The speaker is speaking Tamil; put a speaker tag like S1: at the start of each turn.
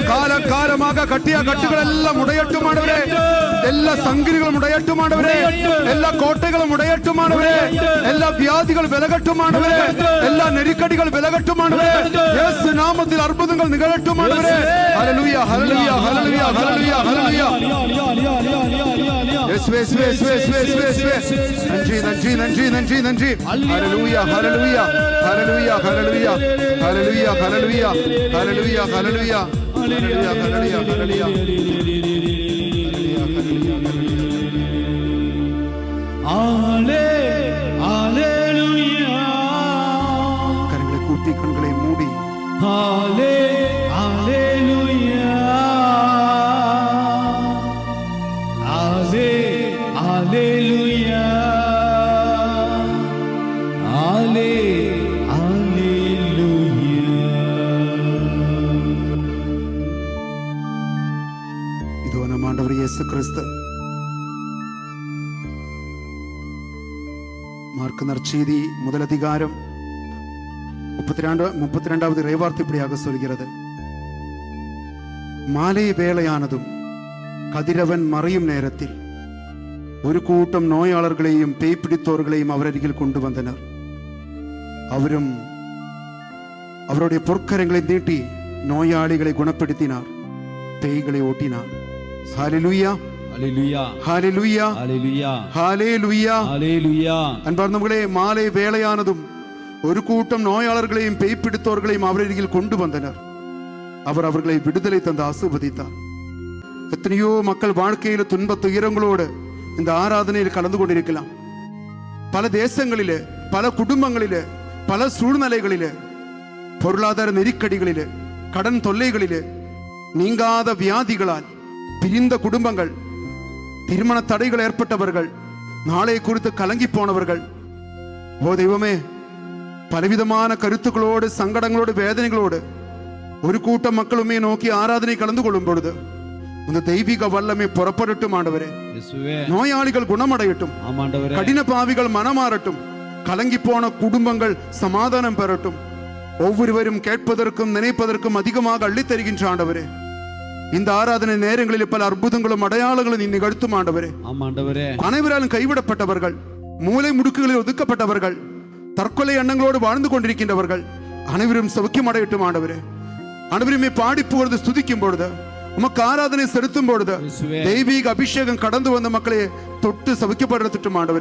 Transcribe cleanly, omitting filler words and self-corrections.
S1: കാലകാലமாக കട്ടിയ കട്ടുകളെല്ലാം ഉടയട്ടുമാണവരെ, എല്ലാ സംഗതികളും ഉടയട്ടുമാണവരെ, എല്ലാ കോട്ടകളും ഉടയട്ടുമാണവരെ, എല്ലാ വ്യാധികൾ വിലകട്ടുമാണവരെ, എല്ലാ നെരുക്കടികൾ വിലകട്ടുമാണവരെ, യേശു നാമത്തിൽ അത്ഭുതങ്ങൾ നികഴട്ടുമാണവരെ. ഹല്ലേലൂയ ഹല്ലേലൂയ ഹല്ലേലൂയ ഹല്ലേലൂയ ഹല്ലേലൂയ. യേശുവേ യേശുവേ യേശുവേ യേശുവേ യേശുവേ. നന്ദി നന്ദി നന്ദി നന്ദി നന്ദി. ഹല്ലേലൂയ ഹല്ലേലൂയ ഹല്ലേലൂയ ഹല്ലേലൂയ ഹല്ലേലൂയ ഹല്ലേലൂയ ഹല്ലേലൂയ ഹല്ലേലൂയ ഹല്ലേലൂയ ഹല്ലേലൂയ ഹല്ലേലൂയ. കരങ്ങളെ കൂട്ടി കണ്ണുകളെ മൂടി இதோ நம் ஆண்டவர் இயேசு கிறிஸ்து மார்க் நற்செய்தி முதல் அதிகாரம் 32வது இறைவார்த்தை இப்படியாக சொல்கிறது. மாலை வேளையானதும் கதிரவன் மறையும் நேரத்தில் ஒரு கூட்டம் நோயாளர்களையும் பேய் பிடித்தோர்களையும் அவரருகில் கொண்டு வந்தனர். அவரும் அவருடைய பொற்கரங்களை நீட்டி நோயாளிகளை குணப்படுத்தினார், பேய்களை ஓட்டினார். ஹல்லேலூயா ஹல்லேலூயா ஹல்லேலூயா ஹல்லேலூயா ஹல்லேலூயா. அன்பார்ந்தவர்களே, மாலை வேளையானதும் ஒரு கூட்டம் நோயாளர்களையும் பேய் பிடித்தோர்களையும் அவரருகில் கொண்டு வந்தனர். அவர் அவர்களை விடுதலை தந்து ஆசீர்வதித்தார். எத்தனையோ மக்கள் வாழ்க்கையில துன்ப துயரங்களோடு இந்த ஆராதனையில் கலந்து கொண்டிருக்கலாம். பல தேசங்களிலே, பல குடும்பங்களிலே, பல சூழ்நிலைகளிலே, பொருளாதார நெருக்கடிகளிலே, கடன் தொல்லைகளிலே, நீங்காத வியாதிகளால் பிரிந்த குடும்பங்கள், திருமண தடைகள் ஏற்பட்டவர்கள், நாளை குறித்து கலங்கி போனவர்கள், ஓ தெய்வமே, பலவிதமான கருத்துக்களோடு, சங்கடங்களோடு, வேதனைகளோடு ஒரு கூட்ட மக்களுமே நோக்கி ஆராதனை கலந்து கொள்ளும் பொழுது இந்த தெய்வீக வல்லமை புறப்படட்டும் ஆண்டவரே. நோயாளிகள் குணமடையட்டும், கடின பாவிகள் மனமாறட்டும், கலங்கி போன குடும்பங்கள் சமாதானம் பெறட்டும். ஒவ்வொருவரும் கேட்பதற்கும் நினைப்பதற்கும் அதிகமாக அள்ளித் தருகின்ற ஆண்டவரே, இந்த ஆராதனை நேரங்களில் பல அற்புதங்களும் அடையாளங்களும் நீ நிகழ்த்தும் ஆண்டவரே. அனைவராலும் கைவிடப்பட்டவர்கள், மூலை முடுக்குகளில் ஒதுக்கப்பட்டவர்கள், தற்கொலை எண்ணங்களோடு வாழ்ந்து கொண்டிருக்கின்றவர்கள் அனைவரும் சௌக்கியம் அடையட்டும் ஆண்டவரே. அனைவருமே பாடி புகழ்ந்து ஸ்துதிக்கும் பொழுது, உமக்கு ஆராதனை செலுத்தும் பொழுது தெய்வீக அபிஷேகம் கடந்து வந்த மக்களை தொட்டு சௌக்கியப்படுத்தும் ஆண்டவரே.